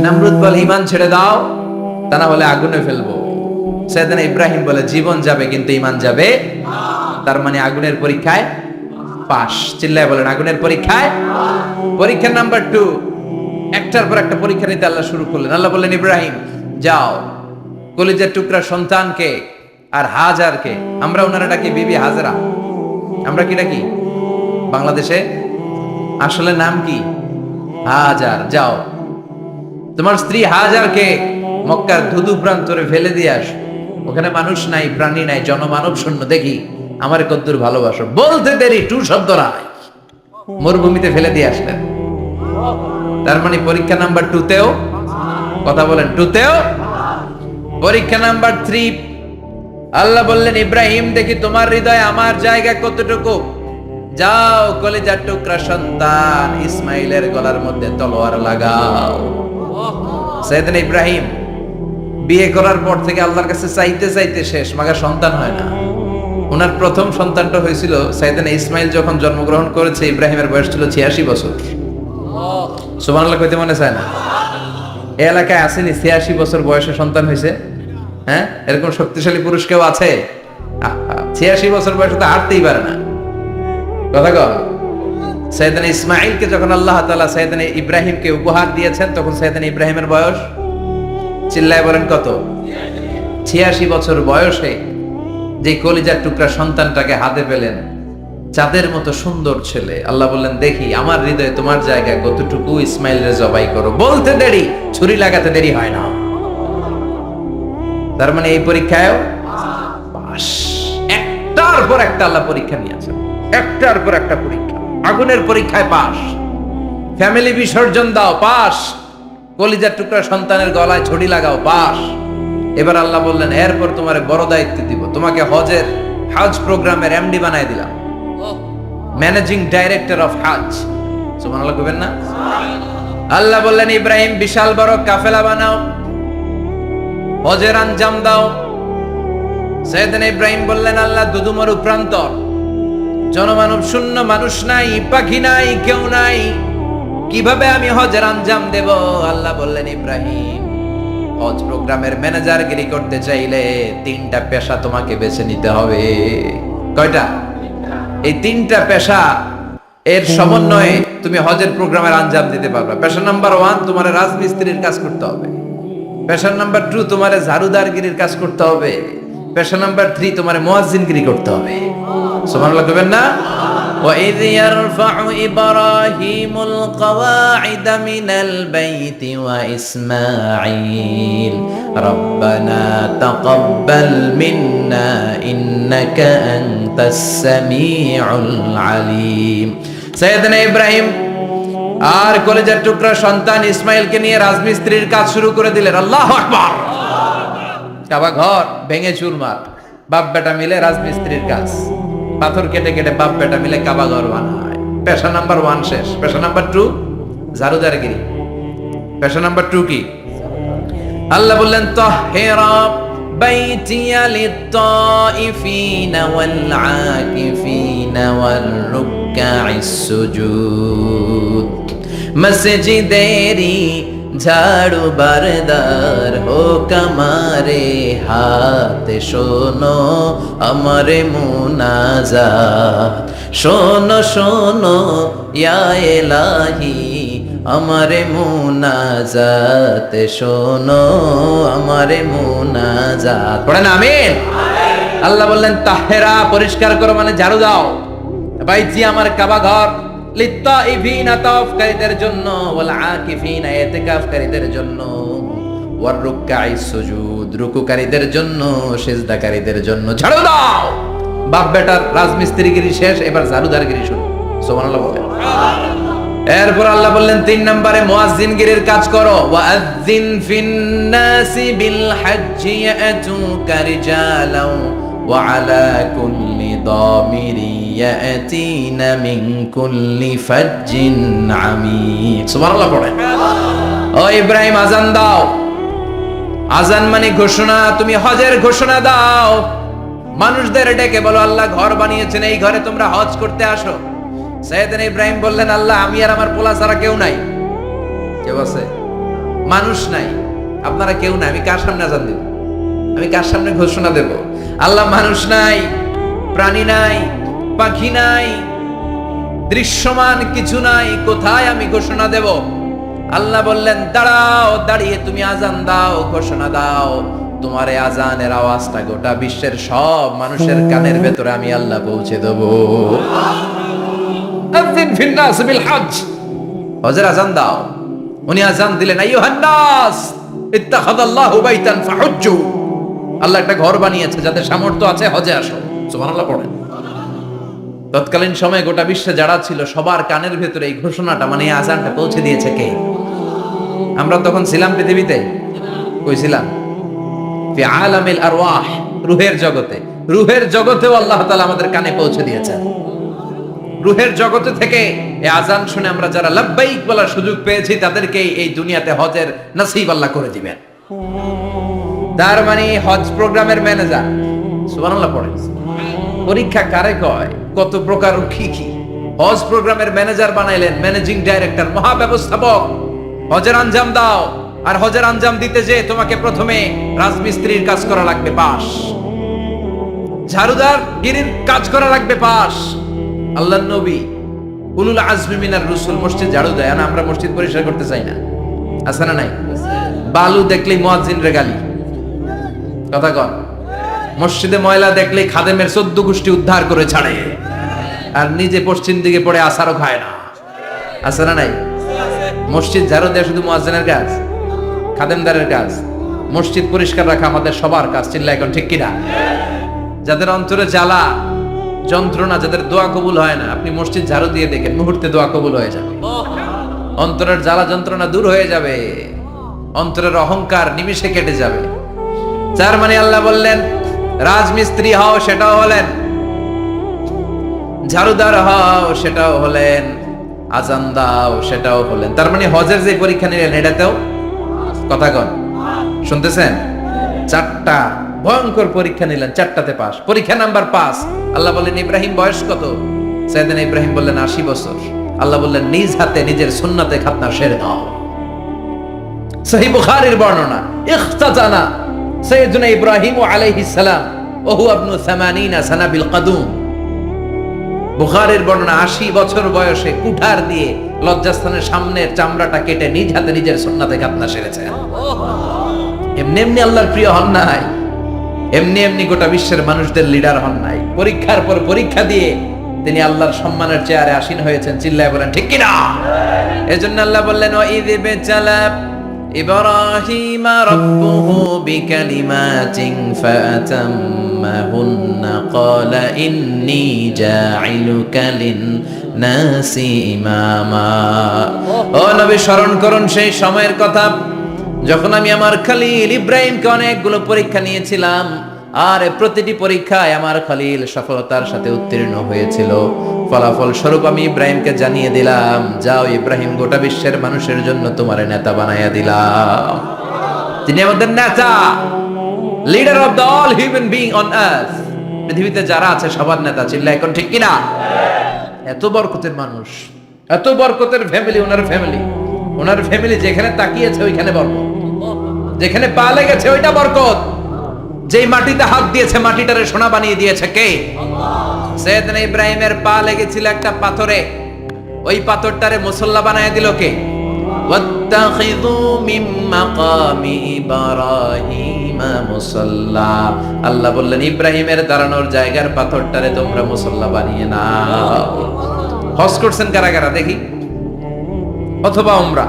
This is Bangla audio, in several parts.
নমরুদ বলে ইমান ছেড়ে দাও, তা না হলে আগুনে ফেলবো। সাইয়েদনা ইব্রাহিম বলে জীবন যাবে কিন্তু ইমান যাবে। তার মানে আগুনের পরীক্ষায় পাস। চিল্লায় বলেন আগুনের পরীক্ষায়। পরীক্ষা নাম্বার 2, একটার পর একটা পরীক্ষা নিতে আল্লাহ শুরু করলেন। আল্লাহ বললেন ইব্রাহিম যাও, কলিজার টুকরা সন্তানকে আর হাজারকে, আমরা ওনারা ডাকি বিবি হাজরা, আমরা কি ডাকি বাংলাদেশে, আসলে নাম কি হাজার, যাও তোমার স্ত্রী হাজারকে মক্কার ধুধু প্রান্তরে ফেলে দিয়ে আস, ওখানে মানুষ নাই, প্রাণী নাই, জনমানব শূন্য, দেখি আমার কদ্দুর ভালোবাসো। বলতে দেরি টু শব্দ নাই, মরুভূমিতে ফেলে দিয়ে আসলেন। তার মানে পরীক্ষা নাম্বার 2তেও, কথা বলেন 2তেও। পরীক্ষা নাম্বার 3, আল্লাহ বললেন ইব্রাহিম দেখি তোমার হৃদয়ে আমার জায়গা কতটুকু, যাও কলিজার টুকরা সন্তান ইসমাইলের গলার মধ্যে তলোয়ার লাগাও। সাইয়েদনা ইব্রাহিম বিয়ে করার পর থেকে আল্লাহর কাছে চাইতে চাইতে শেষ, মাগা সন্তান হয় না। ওনার প্রথম সন্তানটা হয়েছিল সাইয়েদনা ইসমাইল যখন জন্মগ্রহণ করেছে, ইব্রাহিমের বয়স ছিল 86 বছর। সুবহানাল্লাহ কইতে মনে চায় না? এই এলাকায় আসেনি 86 বছর বয়সে সন্তান হয়েছে? হ্যাঁ, এরকম শক্তিশালী পুরুষ কেউ আছে? 86 বছর বয়সে তো হাঁটতেই পারে না। কথা কও। সাইয়েদনা ইসমাইলকে যখন আল্লাহ তাআলা সাইয়েদনা ইব্রাহিমকে উপহার দিয়েছেন, তখন সাইয়েদনা ইব্রাহিমের বয়স, চিল্লায় বলেন কত? 86 বছর বয়সে যে কলিজার টুকরা সন্তানটাকে হাতে পেলেন, চাঁদের মতো সুন্দর ছেলে। আল্লাহ বললেন দেখি আমার হৃদয়ে তোমার জায়গা কতটুকু, ইসমাইলরে জবাই করো। বলতে দেরি, ছুরি লাগাতে দেরি হয় না। তার মানে এই পরীক্ষায় পাস। একটার পর একটা আল্লাহ পরীক্ষা নিয়েছেন, একটার পর একটা পরীক্ষা। আগুনের পরীক্ষায় পাস, ফ্যামিলি বিসর্জন দাও পাস, কলিজার টুকরা সন্তানের গলায় ছড়ি লাগাও পাস। এবার আল্লাহ বললেন এরপর তোমারে বড় দায়িত্ব দিব, তোমাকে হজ প্রোগ্রামের এমডি বানাই দিলাম, ম্যানেজিং ডাইরেক্টর অফ হজ। সুবহানাল্লাহ কইবেন না? আল্লাহ বললেন ইব্রাহিম বিশাল বড় কাফেলা বানাও, হজের আঞ্জাম দাও। সাইয়েদনা ইব্রাহিম বললেন আল্লাহ দুদুমরু প্রান্তর, জনমানব শূন্য, মানুষ নাই, পাখি নাই, কেউ নাই, কিভাবে আমি হজের আঞ্জাম দেব? আল্লাহ বললেন ইব্রাহিম হজ প্রোগ্রামের ম্যানেজারগিরি করতে চাইলে 3টা পেশা তোমাকে বেছে নিতে হবে। কয়টা? এই 3টা পেশা এর সমন্বয়ে তুমি হজের প্রোগ্রামের আঞ্জাম দিতে পারবে। পেশা নাম্বার 1 তোমার রাজমিস্ত্রির কাজ করতে হবে। পেশা নাম্বার 2 তোমার ঝাড়ুদারগিরির কাজ করতে হবে। পেশা নাম্বার 3 তোমার মুয়াজ্জিনগিরি করতে হবে। সুবহানাল্লাহ কইবেন না? وَإِذْ يَرْفَعُ إِبْرَاهِيمُ الْقَوَاعِدَ مِنَ الْبَيْتِ وَإِسْمَاعِيلُ رَبَّنَا تَقَبَّلْ مِنَّا إِنَّكَ أَنْتَ السَّمِيعُ الْعَلِيمُ। সাইয়েদনা ইব্রাহিম আর কলেজের টুকরা সন্তান ইসমাইলকে নিয়ে রাজমিস্ত্রির কাজ শুরু করে দিলেন। আল্লাহু আকবার। কাবা ঘর ভেঙে চুরমার, বাপ বেটা মিলে রাজমিস্ত্রির কাজ, পাথর কেটে কেটে বাপ বেটা মিলে কাবা ঘর বানায়। পেশা নাম্বার 1 শেষ। পেশা নাম্বার 2 ঝাড়ুদারগিরি। পেশা নাম্বার 2 কি? আল্লাহ বললেন তাহহিরা বাইতিয়া লিত-তাইফিনা ওয়াল-আকিফিনা ওয়ার-রুকআইস সুজুদ। মসজিদেরি ঝাড়ু বারদার হোক আমারে হাত, শোনো আমারে মুনাজাত, শোনো শোনো ইয়া ইলাহি আমারে মুনাজাত, শোনো আমারে মুনাজাত। পড়েন আমিন। আল্লাহ বললেন তাহেরা পরিষ্কার করো, মানে ঝাড়ু দাও। বাইজি আমার কাবা ঘর, লিত্তাইফিনা তাওয়াফকারীদের জন্য, ওয়াল আকিফিনা ইতিকাফকারীদের জন্য, ওয়ার রুকআইস সুজুদ রুকুকারীদের জন্য, সিজদাকারীদের জন্য। ঝাড়ু দাও। বাপ বেটার রাজমিস্ত্রিগিরি শেষ, এবার ঝাড়ুদারগিরি শুরু। সুবহানাল্লাহ বলেন। এরপর আল্লাহ বললেন 3 নম্বরে মুয়াজ্জিনগিরির কাজ করো। ওয়াআযযিন ফিন-নাসি বিল-হাজ্জি ইয়াতুকা রিজালাও ওয়া আলা কুল্লি দামিরি ইয়াতিনা মিন কুল্লি ফাজ্জিন আমিক। সুবহানাল্লাহ পড়েন। ও ইব্রাহিম আযান দাও। আযান মানে ঘোষণা, তুমি হজের ঘোষণা দাও। মানুষদের ডেকে বলো আল্লাহ ঘর বানিয়েছেন, এই ঘরে তোমরা হজ করতে আসো। সাইয়েদনা ইব্রাহিম বললেন আল্লাহ আমি আর আমার পোলা ছাড়া কেউ নাই। কেউ আছে? মানুষ নাই, আপনারা কেউ নাই, আমি কার সামনে আজান দেব? আমি কার সামনে ঘোষণা দেব? আল্লাহ মানুষ নাই, প্রাণী নাই, পাখি নাই, দৃশ্যমান কিছু নাই, কোথায় আমি ঘোষণা দেব? আল্লাহ বললেন দাঁড়াও, দাঁড়িয়ে তুমি আজান দাও, ঘোষণা দাও। তোমার এই আজানের আওয়াজটা গোটা বিশ্বের সব মানুষের কানের ভেতরে আমি আল্লাহ পৌঁছে দেব। আযিন ফিন নাস বিল হজ, হজের আজান দাও। উনি আজান দিলেন, আইয়ুহান নাস ইত্তাখাযাল্লাহু বাইতান ফাহুজ্জু। আল্লাহ একটা ঘর বানিয়েছে, যাদের সামর্থ্য আছে হজে আসো। সুবহানাল্লাহ পড়েন। তৎকালীন সময়ে গোটা বিশ্বে যারা ছিল সবার কানের ভেতরে এই ঘোষণাটা, মানে এই আজানটা পৌঁছে দিয়েছে কে? আমরা তখন ছিলাম পৃথিবীতে? কই ছিলাম? ফি আলামিল আরওয়াহ, রূহের জগতে। রূহের জগতেও আল্লাহ তাআলা আমাদের কানে পৌঁছে দিয়েছেন। রূহের জগতে থেকে এই আজান শুনে আমরা যারা লাব্বাইক বলার সুযোগ পেয়েছি, তাদেরকে এই দুনিয়াতে হজের নসিব আল্লাহ করে দিবেন। তার মানে হজ প্রোগ্রামের ম্যানেজার। সুবহানাল্লাহ পড়েন। পরীক্ষা কারে কয়? কত প্রকার কি কি। হজ প্রোগ্রামের ম্যানেজার বানাইলেন, ম্যানেজিং ডাইরেক্টর, মহাব্যবস্থাপক। হজের আঞ্জাম দাও, আর হজের আঞ্জাম দিতে যে তোমাকে প্রথমে রাজমিস্ত্রির কাজ করা লাগবে, পাস। ঝাড়ুদার গিরির কাজ করা লাগবে, পাস। আল্লাহর নবী উলুল আজমি মিনার রাসূল মসজিদ ঝাড়ু দেয় না, আমরা মসজিদ পরিষ্কার করতে চাই না, আছে না নাই? বালু দেখলেই মুয়াজ্জিনের গালি, কথা কন। মসজিদে ময়লা দেখলেই খাদেমের 14 গোষ্ঠী উদ্ধার করে ছাড়ে, আর নিজে পশ্চিম দিকে পড়ে আসারও খায় না, আছে না নাই? মসজিদ ঝাড়ু দেয়া শুধু মুয়াজ্জিনের কাজ, খাদেমদারের কাজ? মসজিদ পরিষ্কার রাখা আমাদের সবার কাজ। চিল্লা এখন ঠিক কিনা? যাদের অন্তরে জ্বালা যন্ত্রণা, যাদের দোয়া কবুল হয় না, আপনি মসজিদ ঝাড়ু দিয়ে দেখেন, মুহূর্তে দোয়া কবুল হয়ে যাবে। অন্তরের জ্বালা যন্ত্রণা দূর হয়ে যাবে, অন্তরের অহংকার নিমিষে কেটে যাবে। যার মানে আল্লাহ বললেন রাজমিস্ত্রি হও, সেটাও হলেন। ঝাড়ুদার হও, সেটাও হলেন। আজান দাও, সেটাও হলেন। তার মানে হজের যে পরীক্ষা নিলেন, এটাতেও কথা কন, শুনতেছেন? 4টা ভয়ঙ্কর পরীক্ষা নিলেন, 4টাতে পাস। পরীক্ষা নাম্বার 5। আল্লাহ বললেন ইব্রাহিম বয়স কত? সাইয়েদনা ইব্রাহিম বললেন 80 বছর। আল্লাহ বললেন নিজ হাতে নিজের সুন্নাতে খাতনা সেরে দাও। সহিহ বুখারীর বর্ণনা, ইখতাতানা সাইয়েদনা ইব্রাহিম আলাইহিস সালাম ওয়া হুয়া ইবনু 80 সানা বিল কাদুম। বুখারীর বর্ণনা, 80 বছর বয়সে কুঠার দিয়ে লজ্জাস্থানের সামনের চামড়াটা কেটে নিজ হাতে নিজের সুন্নাতে খাতনা সেরেছে। এমনি এমনি আল্লাহর প্রিয় হন নাই, এমনি এমনি গোটা বিশ্বের মানুষদের লিডার হন নাই। পরীক্ষার পর পরীক্ষা দিয়ে তিনি আল্লাহর সম্মানের চেয়ারে আসীন হয়েছেন। চিল্লায় বলেন ঠিক কিনা? এজন্য আল্লাহ বললেন ওয়াইদ বিতালা ইব্রাহিম রাব্বুহু বিকালিমাতিন ফাতাম্মাহুন্না ক্বালা ইন্নী জাঈলুকা লিন-নাসি ইমামা। ও নবী, স্মরণ করুন সেই সময়ের কথা যখন আমি আমার খলিল ইব্রাহিমকে অনেকগুলো পরীক্ষা নিয়েছিলাম, আর প্রতিটি পরীক্ষায় আমার খলিল সফলতার সাথে উত্তীর্ণ হয়েছিল। ফলাফল স্বরূপ আমি ইব্রাহিমকে জানিয়ে দিলাম, যাও ইব্রাহিম, গোটা বিশ্বের মানুষের জন্য তোমার নেতা বানাইয়া দিলাম। তিনি আমাদের নেতা, leader of the all human being on earth. পৃথিবীতে যারা আছে সবার নেতা। চিল্লা এখন ঠিক কিনা? এত বরকতের মানুষ, এত বরকতের ফ্যামিলি, ওনার ফ্যামিলি যেখানে তাকিয়েছে ওইখানে বরকত, যেখানে পা লেগেছে ওইটা বরকত। যেই মাটিতে হাত দিয়েছে মাটিটারে সোনা বানিয়ে দিয়েছে কে? সাইয়েদনা ইব্রাহিমের পা লেগেছিল একটা পাথরে, ওই পাথরটারে মুসল্লা বানিয়ে দিল কে? ওয়াত্তাখিযু মিন মাকামি ইব্রাহিম মুসাল্লা। আল্লাহ বললেন ইব্রাহিমের দাঁড়ানোর জায়গার পাথরটারে তোমরা মুসল্লা বানিয়ে নাও। হজ করছেন কারা কারা দেখি? অথবা উমরা?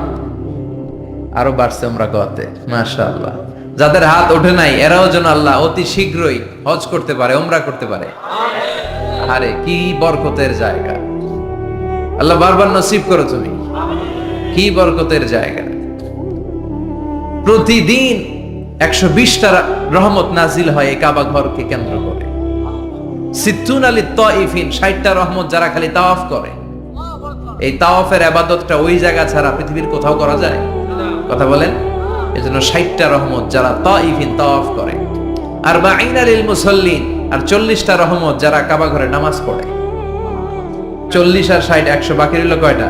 আরো বাড়ছে উমরা করতে, মাশাআল্লাহ। যাদের হাত ওঠে নাই এরাও যেন আল্লাহ অতি শীঘ্রই হজ করতে পারে, উমরা করতে পারে। আরে কি বরকতের জায়গা! আল্লাহ বারবার নসিব করো তুমি। কি বরকতের জায়গা! প্রতিদিন 120টা রহমত নাজিল হয় এই কাবা ঘরকে কেন্দ্র করে। সিত্তুন আলী তাইফিন, 60টা রহমত যারা খালি তাওয়াফ করে। এই তাওয়াফের ইবাদতটা ওই জায়গা ছাড়া পৃথিবীর কোথাও করা যায়? কথা বলেন। এজন্য 60টা রহমত যারা তাইফিন তাওয়াফ করে। 40 লিল মুসাল্লিন, আর 40টা রহমত যারা কাবা ঘরে নামাজ পড়ে। 40 আর 60 100, বাকি রইল কয়টা?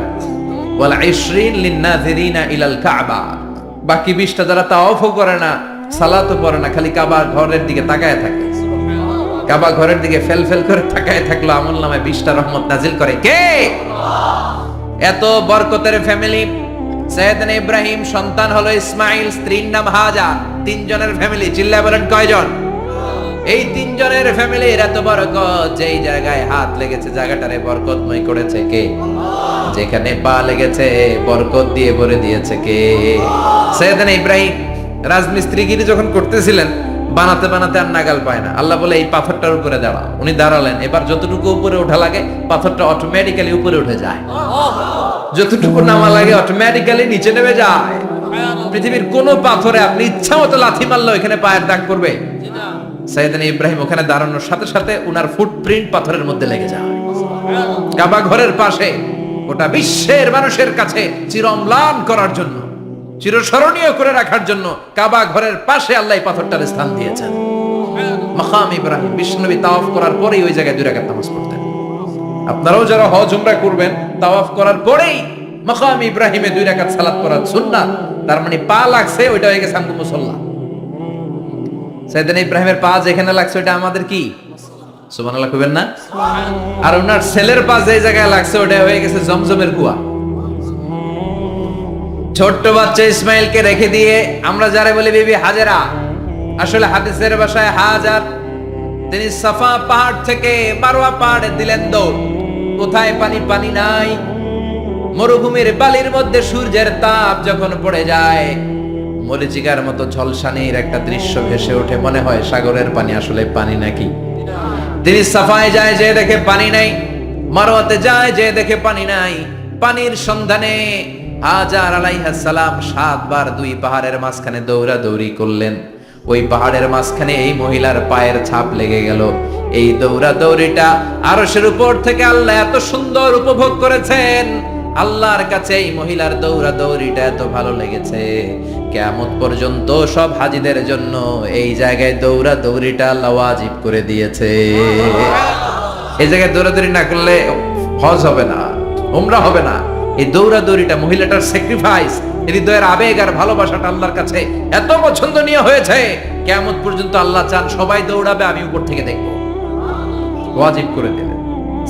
ওয়াল 20 লিন নাযিরিনা ইলাল কাবা, বাকি 20টা যারা তাওয়াফও করে না, সালাতও পড়ে না, খালি কাবা ঘরের দিকে তাকায় থাকে, কাবা ঘরের দিকে ফেল ফেল করে তাকায় থাকলো, আমল নামায় 20টা রহমত নাজিল করে কে? এত বরকতের ফ্যামিলি। সাইয়েদনা ইব্রাহিম সন্তান হলো ইসমাইল, স্ত্রীর নাম হাজার, 3 জনের ফ্যামিলি। চিল্লায় বলেন কয়জন? এই 3 জনের ফ্যামিলির এত বরকত, যেই জায়গায় হাত লেগেছে জায়গাটারে বরকতময় করেছে কে? যেখানে পা লেগেছে বরকত দিয়ে ভরে দিয়েছে কে? সাইয়েদনা ইব্রাহিম রাজমিস্ত্রিগিরি যখন করতেছিলেন, বানাতে বানাতে আর নাগাল পায় না, আল্লাহ বলে এই পাথরটার উপরে দাঁড়াও। উনি দাঁড়ালেন, এবার যতটুকু উপরে ওঠা লাগে পাথরটা অটোমেটিক্যালি উপরে উঠে যায়, যতটুকু নামা লাগে অটোমেটিক্যালি নিচে নেমে যায়। পৃথিবীর কোন পাথরে আপনি ইচ্ছা মতো লাথি মারলে এখানে পায়ের দাগ পড়বে? সাইয়েদনা ইব্রাহিম ওখানে দাঁড়ানোর সাথে সাথে উনার ফুটপ্রিন্ট পাথরের মধ্যে লেগে যায়। কাবা ঘরের পাশে গোটা বিশ্বের মানুষের কাছে চিরম্লান করার জন্য, চিরস্মরণীয় করে রাখার জন্য কাবা ঘরের পাশে আল্লাহ পাথরটার স্থান দিয়েছেন। মাকাম ইব্রাহিম, বিশ্বনবী তাওয়াফ করার পরেই ওই জায়গায় 2 রাকাত নামাজ পড়তেন। আপনারাও যারা হজ উমরা করবেন, তাওয়াফ করার পরেই মাকাম ইব্রাহিমে 2 রাকাত সালাত পড়ার সুন্নাত। তার মানে পা লাগছে, ওইটা হয়ে গেছে আমগো মুসাল্লা। সাইয়েদনা ইব্রাহিমের পা যেখানে লাগছে ওটা আমাদের কি? সুবহানাল্লাহ কইবেন না? আর ওনার ছেলের পা যে জায়গায় লাগছে ওটা হয়ে গেছে জমজমের কুয়া। ছোট্ট বাচ্চা ইসমাইলকে রেখে দিয়ে আমরা যারা বলি বিবি হাজেরা, আসলে হাদিসের ভাষায় হাজার, তিনি সাফা পাহাড় থেকে মারওয়া পাহাড়ে দিলেন দৌড়। কোথায় পানি? পানি নাই। মরুভূমির বালির মধ্যে সূর্যের তাপ যখন পড়ে যায়, মরিচিকার মতো ঝলসানির একটা দৃশ্য ভেসে ওঠে, মনে হয় সাগরের পানি, আসলে পানি নাকি। তিনি সাফায় যায়, যে দেখে পানি নাই, মারওয়াতে যায়, যে দেখে পানি নাই। পানির সন্ধানে হাজার আলাইহিস সালাম 7 বার 2 পাহাড়ের মাঝখানে দৌড়াদৌড়ি করলেন। ওই পাহাড়ের মাঝখানে এই মহিলার পায়ের ছাপ লেগে গেল। এই দৌড়াদৌড়িটা আরশের উপর থেকে আল্লাহ এত সুন্দর উপভোগ করেছেন। আল্লাহর কাছে এই মহিলার দৌড়াদৌড়িটা এত ভালো লেগেছে, কিয়ামত পর্যন্ত সব হাজীদের জন্য এই জায়গায় দৌড়াদৌড়িটা আল্লাহ ওয়াজিব করে দিয়েছে। এই জায়গায় দৌড়াদৌড়ি না করলে হজ হবে না, উমরা হবে না। এই দৌড়াদৌড়িটা, মহিলাটার স্যাক্রিফাইস, হৃদয়ের আবেগ আর ভালোবাসাটা আল্লাহর কাছে এত পছন্দনীয় হয়েছে, কিয়ামত পর্যন্ত আল্লাহ চান সবাই দৌড়াবে, আমি উপর থেকে দেখব। ওয়াজিব করে দিলেন।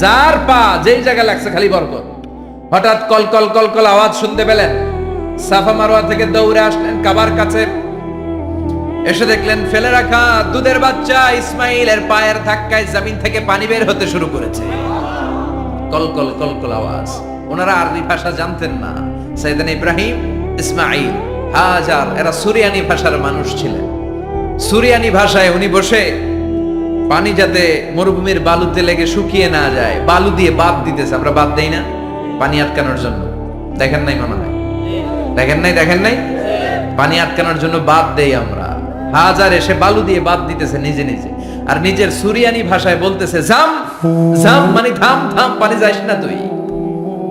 যার পা যেই জায়গায় লাগছে খালি বরকত। হঠাৎ কল কল কল কল আওয়াজ শুনতে পেলেন, সাফা মারওয়া থেকে দৌড়ে আসলেন কাবার কাছে। এসে দেখলেন ফেলে রাখা দুধের বাচ্চা ইসমাইলের পায়ের ধাক্কায় জমিন থেকে পানি বের হতে শুরু করেছে। কল কল কল কল আওয়াজ। ওনারা আরবি ভাষা জানতেন না। সাইয়েদনা ইব্রাহিম, ইসমাইল, হাজার এরা সুরিয়ানি ভাষার মানুষ ছিলেন। সুরিয়ানি ভাষায় উনি বসে পানি যাতে মরুভূমির বালুতে লেগে শুকিয়ে না যায়, বালু দিয়ে বাঁধ দিতেছে। আমরা বাঁধ দেই না পানি আটকানোর জন্য? দেখেন নাই মনে হয়? দেখেন নাই? পানি আটকানোর জন্য বাঁধ দেই আমরা। হাজার এসে বালু দিয়ে বাঁধ দিতেছে নিজে নিজে, আর নিজের সুরিয়ানি ভাষায় বলতেছে জাম জাম, মানে থাম থাম, পানি যাইস না তুই।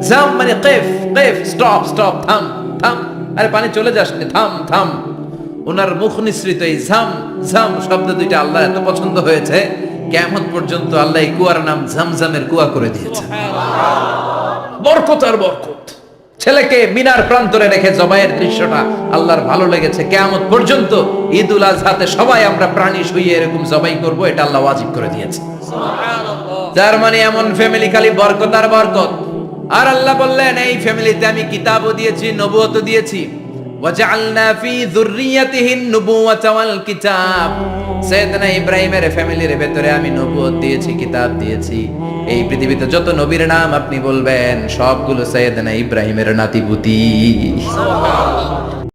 জাম মানে কেফ কেফ, স্টপ স্টপ, থাম থাম, আরে পানি চলে যাস না, থাম থাম। ওনার মুখ নিঃসৃত এই ঝাম ঝাম শব্দ দুইটা আল্লাহ এত পছন্দ হয়েছে, কিয়ামত পর্যন্ত আল্লাহ এই কুয়ার নাম ঝমঝমের কুয়া করে দিয়েছে। বরকত আর বরকত। ছেলেকে মিনার প্রান্তরে রেখে জবাইয়ের দৃশ্যটা আল্লাহর ভালো লেগেছে। কিয়ামত পর্যন্ত ঈদুল আজহাতে সবাই আমরা প্রাণী শুইয়ে এরকম জবাই করব, এটা আল্লাহ ওয়াজিব করে দিয়েছে। যার মানে এমন ফ্যামিলি খালি বরকত আর বরকত। আর আল্লাহ বললেন এই ফ্যামিলিতে আমি কিতাবও দিয়েছি, নবুয়তও দিয়েছি। ওয়াজআলনা ফি যুররিয়াতিহিন নুবুওয়াতা ওয়াল কিতাব। সাইয়েদনা ইব্রাহিমের ফ্যামিলির ভেতরে আমি নবুয়ত দিয়েছি, কিতাব দিয়েছি। এই পৃথিবীতে যত নবীর নাম আপনি বলবেন সবগুলো সাইয়েদনা ইব্রাহিমের নাতিপুতি। সুবহানাল্লাহ।